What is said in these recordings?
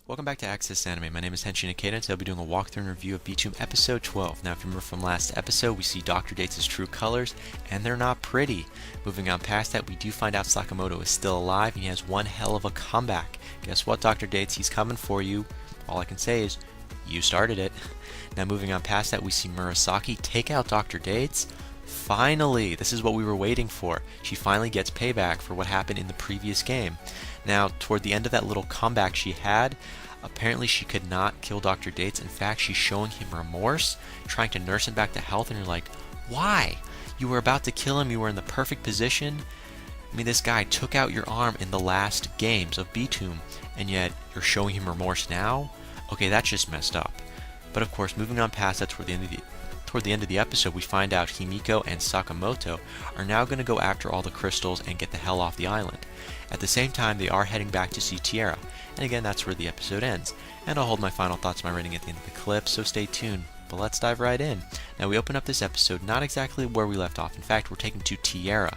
Welcome back to Access Anime. My name is Henshin Ikeda, and today I'll be doing a walkthrough and review of Btooom episode 12. Now, if you remember from last episode, we see Dr. Dates' true colors, and they're not pretty. Moving on past that, we do find out Sakamoto is still alive, and he has one hell of a comeback. Guess what, Dr. Dates? He's coming for you. All I can say is, you started it. Now, moving on past that, we see Murasaki take out Dr. Dates. Finally! This is what we were waiting for. She finally gets payback for what happened in the previous game. Now, toward the end of that little comeback she had, apparently she could not kill Dr. Dates. In fact, she's showing him remorse, trying to nurse him back to health, and you're like, why? You were about to kill him, you were in the perfect position. I mean, this guy took out your arm in the last games of Btooom, and yet you're showing him remorse now? Okay, that's just messed up. But of course, moving on past that, toward the end of the episode, we find out Himiko and Sakamoto are now going to go after all the crystals and get the hell off the island. At the same time, they are heading back to see Tiara, and again, that's where the episode ends. And I'll hold my final thoughts on my rating at the end of the clip, so stay tuned. But let's dive right in. Now, we open up this episode not exactly where we left off. In fact, we're taken to Tiara,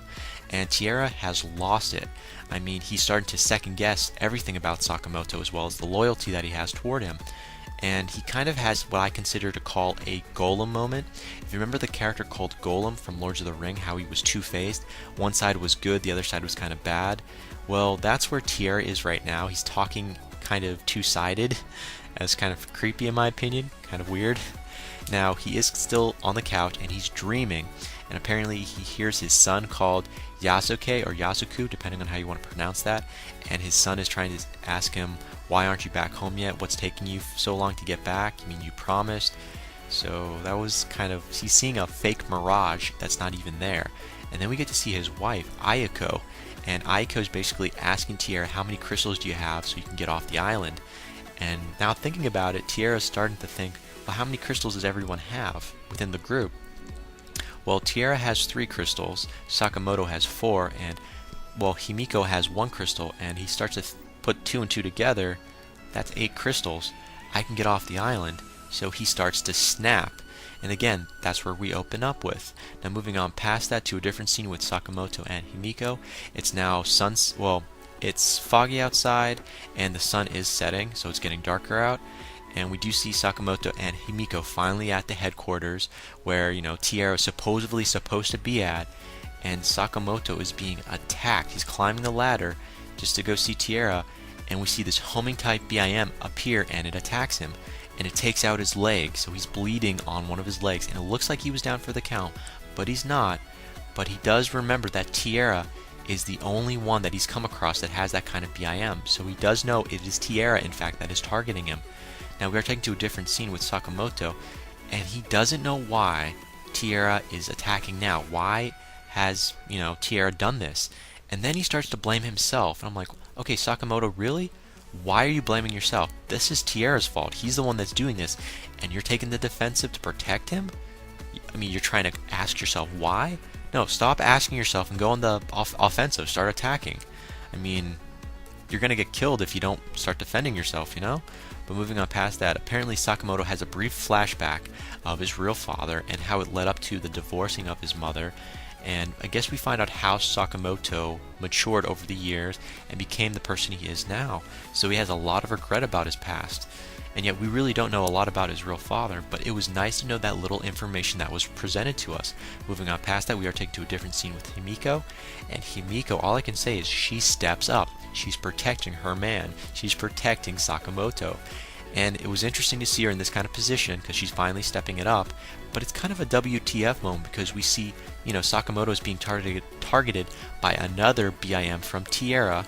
and Tiara has lost it. I mean, he's starting to second guess everything about Sakamoto, as well as the loyalty that he has toward him. And he kind of has what I consider to call a Golem moment. If you remember the character called Golem from Lords of the Ring, how he was two-faced, one side was good, the other side was kind of bad. Well, that's where Tiara is right now. He's talking kind of two-sided, as kind of creepy in my opinion, kind of weird. Now, he is still on the couch and he's dreaming, and apparently he hears his son called Yasuke or Yasuku, depending on how you want to pronounce that, and his son is trying to ask him, why aren't you back home yet? What's taking you so long to get back? I mean, you promised. So that was kind of, he's seeing a fake mirage that's not even there. And then we get to see his wife, Ayako, and Ayako is basically asking Tiara, how many crystals do you have so you can get off the island? And now thinking about it, Tiara's starting to think, well, how many crystals does everyone have within the group? Well, Tiara has 3 crystals, Sakamoto has 4, and, well, Himiko has 1 crystal, and he starts to put 2 and 2 together. That's 8 crystals. I can get off the island. So he starts to snap. And again, that's where we open up with. Now moving on past that to a different scene with Sakamoto and Himiko. It's now it's foggy outside and the sun is setting, so it's getting darker out. And we do see Sakamoto and Himiko finally at the headquarters where, Tiara is supposedly supposed to be at, and Sakamoto is being attacked. He's climbing the ladder just to go see Tiara, and we see this homing type BIM appear and it attacks him, and it takes out his leg, so he's bleeding on one of his legs, and it looks like he was down for the count, but he's not. But he does remember that Tiara is the only one that he's come across that has that kind of BIM, so he does know it is Tiara, in fact, that is targeting him. Now we are taken to a different scene with Sakamoto, and he doesn't know why Tiara is attacking now. Why has, Tiara done this? And then he starts to blame himself. And I'm like, okay, Sakamoto, really? Why are you blaming yourself? This is Tiara's fault. He's the one that's doing this. And you're taking the defensive to protect him? I mean, you're trying to ask yourself why? No, stop asking yourself and go on the offensive. Start attacking. I mean, you're going to get killed if you don't start defending yourself, But moving on past that, apparently Sakamoto has a brief flashback of his real father and how it led up to the divorcing of his mother. And I guess we find out how Sakamoto matured over the years and became the person he is now. So he has a lot of regret about his past. And yet we really don't know a lot about his real father, but it was nice to know that little information that was presented to us. Moving on past that, we are taken to a different scene with Himiko. And Himiko, all I can say is she steps up. She's protecting her man. She's protecting Sakamoto. And it was interesting to see her in this kind of position because she's finally stepping it up. But it's kind of a WTF moment because we see, Sakamoto is being targeted by another BIM from Tiara.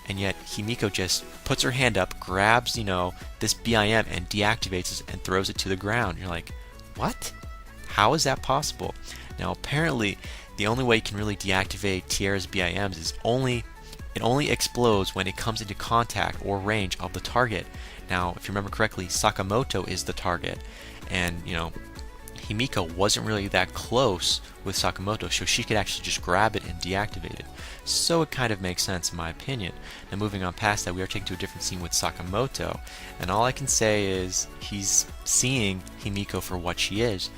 And yet Himiko just puts her hand up, grabs, this BIM and deactivates it and throws it to the ground. You're like, what? How is that possible? Now apparently the only way you can really deactivate Tiara's BIMs is it only explodes when it comes into contact or range of the target. Now, if you remember correctly, Sakamoto is the target, and Himiko wasn't really that close with Sakamoto, so she could actually just grab it and deactivate it. So it kind of makes sense in my opinion. Now moving on past that, we are taken to a different scene with Sakamoto, and all I can say is he's seeing Himiko for what she is,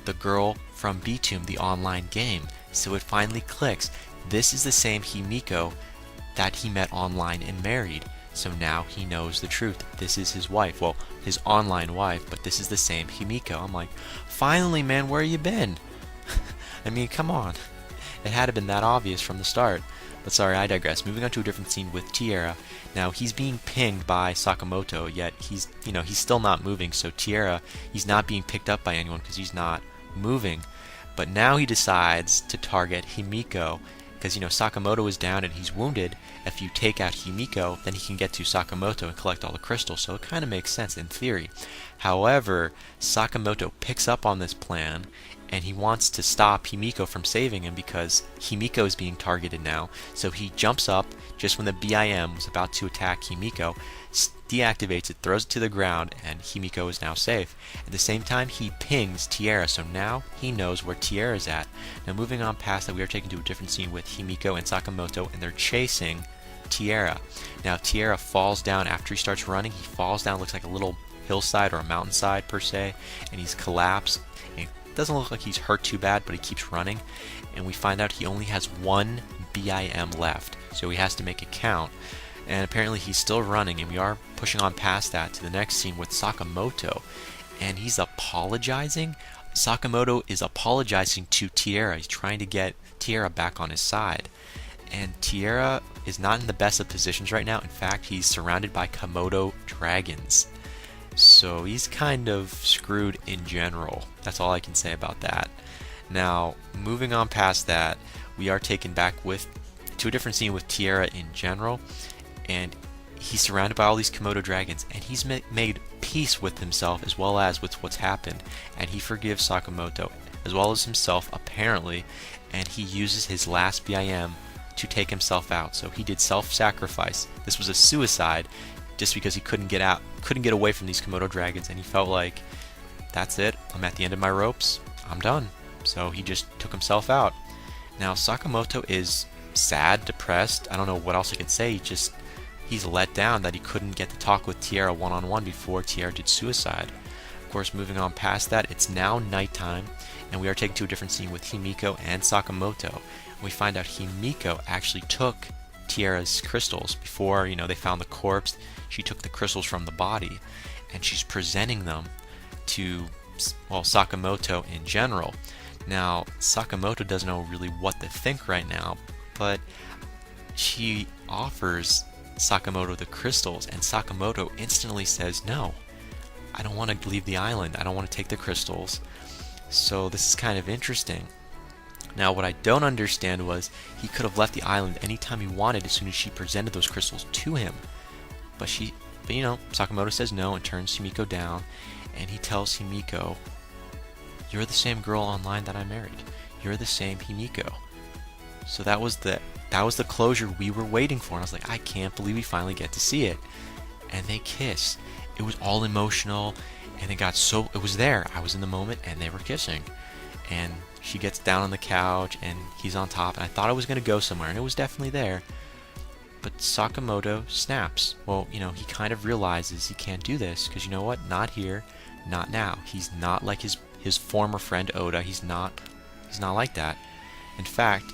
the girl from Btooom, the online game. So it finally clicks. This is the same Himiko that he met online and married. So now he knows the truth. This is his wife. Well, his online wife, but this is the same Himiko. I'm like, finally, man, where you been? I mean, come on. It had to have been that obvious from the start. But sorry, I digress. Moving on to a different scene with Tiara. Now, he's being pinged by Sakamoto, yet he's still not moving. So Tiara, he's not being picked up by anyone because he's not moving. But now he decides to target Himiko because, Sakamoto is down and he's wounded. If you take out Himiko, then he can get to Sakamoto and collect all the crystals. So it kind of makes sense in theory. However, Sakamoto picks up on this plan and he wants to stop Himiko from saving him because Himiko is being targeted now. So he jumps up just when the BIM was about to attack Himiko, deactivates it, throws it to the ground, and Himiko is now safe. At the same time, he pings Tiara, so now he knows where Tiara is at. Now moving on past that, we are taken to a different scene with Himiko and Sakamoto, and they're chasing Tiara. Now Tiara falls down after he starts running. He falls down, looks like a little hillside or a mountainside per se, and he's collapsed. Doesn't look like he's hurt too bad, but he keeps running, and we find out he only has one BIM left, so he has to make it count. And apparently he's still running, and we are pushing on past that to the next scene with Sakamoto, and he's apologizing. Sakamoto is apologizing to Tiara. He's trying to get Tiara back on his side, and Tiara is not in the best of positions right now. In fact, he's surrounded by Komodo dragons. So he's kind of screwed in general. That's all I can say about that. Now, moving on past that, we are taken back to a different scene with Tiara in general, and he's surrounded by all these Komodo dragons, and he's made peace with himself as well as with what's happened, and he forgives Sakamoto as well as himself apparently, and he uses his last BIM to take himself out. So he did self-sacrifice. This was a suicide just because he couldn't get away from these Komodo dragons, and he felt like, that's it, I'm at the end of my ropes, I'm done. So he just took himself out. Now Sakamoto is sad, depressed, I don't know what else I could say, he's let down that he couldn't get to talk with Tiara one-on-one before Tiara did suicide. Of course, moving on past that, it's now nighttime, and we are taken to a different scene with Himiko and Sakamoto. We find out Himiko actually took Tiara's crystals before they found the corpse. She took the crystals from the body, and she's presenting them to Sakamoto in general. Now Sakamoto doesn't know really what to think right now, but she offers Sakamoto the crystals, and Sakamoto instantly says, no, I don't want to leave the island, I don't want to take the crystals. So this is kind of interesting. Now, what I don't understand was he could have left the island anytime he wanted as soon as she presented those crystals to him. But Sakamoto says no and turns Himiko down, and he tells Himiko, you're the same girl online that I married. You're the same Himiko. So that was the closure we were waiting for. And I was like, I can't believe we finally get to see it. And they kiss. It was all emotional, and it was there. I was in the moment, and they were kissing. And she gets down on the couch, and he's on top, and I thought it was going to go somewhere, and it was definitely there. But Sakamoto snaps. Well, he kind of realizes he can't do this, because you know what? Not here, not now. He's not like his former friend Oda. He's not like that. In fact,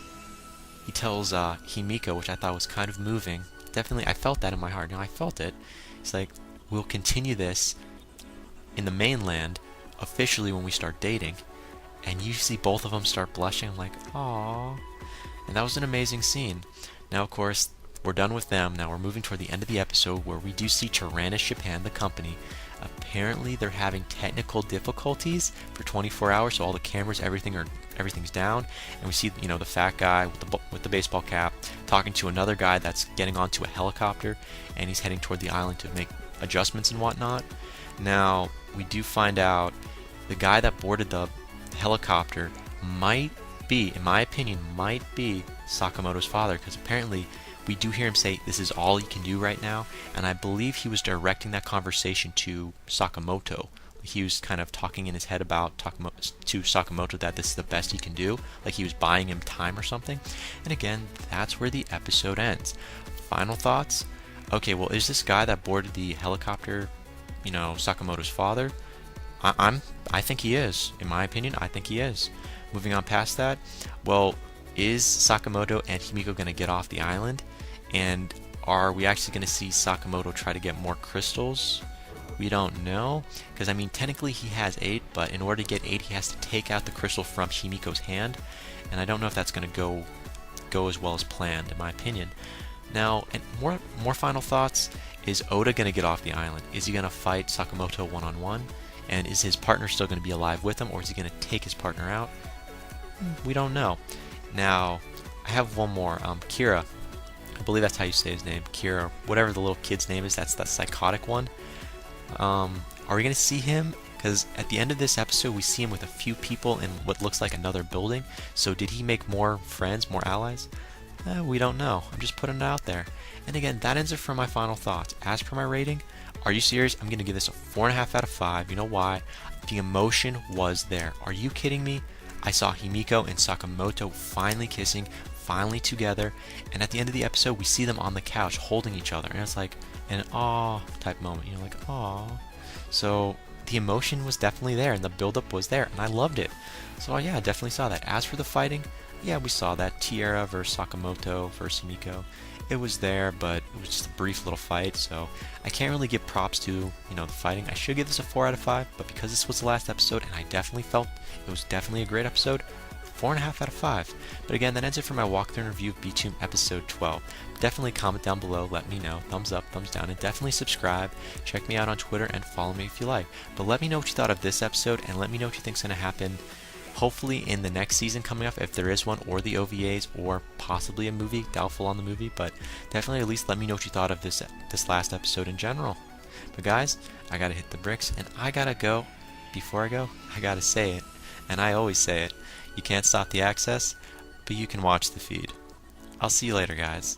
he tells Himiko, which I thought was kind of moving. Definitely, I felt that in my heart. I felt it. It's like, we'll continue this in the mainland officially when we start dating. And you see both of them start blushing. I'm like, aww. And that was an amazing scene. Now, of course, we're done with them. Now we're moving toward the end of the episode where we do see Tyrannus Japan, the company. Apparently, they're having technical difficulties for 24 hours, so all the cameras, everything's down. And we see, the fat guy with the baseball cap talking to another guy that's getting onto a helicopter, and he's heading toward the island to make adjustments and whatnot. Now, we do find out the guy that boarded the helicopter might be, in my opinion, Sakamoto's father, because apparently we do hear him say this is all he can do right now, and I believe he was directing that conversation to Sakamoto. He was kind of talking in his head about to Sakamoto that this is the best he can do, like he was buying him time or something. And again, that's where the episode ends. Final thoughts? Okay, well, is this guy that boarded the helicopter, Sakamoto's father? I think he is. In my opinion, I think he is. Moving on past that, well, is Sakamoto and Himiko going to get off the island? And Are we actually going to see Sakamoto try to get more crystals? We don't know, because I mean technically he has 8, but in order to get 8 he has to take out the crystal from Himiko's hand, and I don't know if that's going to go as well as planned in my opinion. Now, and more final thoughts. Is Oda going to get off the island? Is he going to fight Sakamoto one-on-one? And is his partner still going to be alive with him, or is he going to take his partner out? We don't know. Now, I have one more. Kira. I believe that's how you say his name. Kira, whatever the little kid's name is, that's that psychotic one. Are we going to see him? Because at the end of this episode, we see him with a few people in what looks like another building. So did he make more friends, more allies? We don't know. I'm just putting it out there. And again, that ends it for my final thoughts. As per my rating, are you serious? I'm going to give this a 4.5 out of 5. You know why? The emotion was there. Are you kidding me? I saw Himiko and Sakamoto finally kissing, finally together, and at the end of the episode, we see them on the couch holding each other, and it's like an aw type moment, you know, like aw. So the emotion was definitely there, and the build-up was there, and I loved it. So yeah, I definitely saw that. As for the fighting, yeah, we saw that Tiara versus Sakamoto versus Himiko. It was there, but it was just a brief little fight, so I can't really give props to, you know, the fighting. I should give this a 4 out of 5, but because this was the last episode, and I definitely felt it was definitely a great episode, 4.5 out of 5. But again, that ends it for my walkthrough and review of Btooom episode 12. Definitely comment down below, let me know, thumbs up, thumbs down, and definitely subscribe. Check me out on Twitter and follow me if you like. But let me know what you thought of this episode, and let me know what you think's going to happen hopefully in the next season coming up, if there is one, or the OVAs, or possibly a movie. Doubtful on the movie, but definitely at least let me know what you thought of this last episode in general. But guys, I gotta hit the bricks, and I gotta go. Before I go, I gotta say it, and I always say it. You can't stop the access, but you can watch the feed. I'll see you later, guys.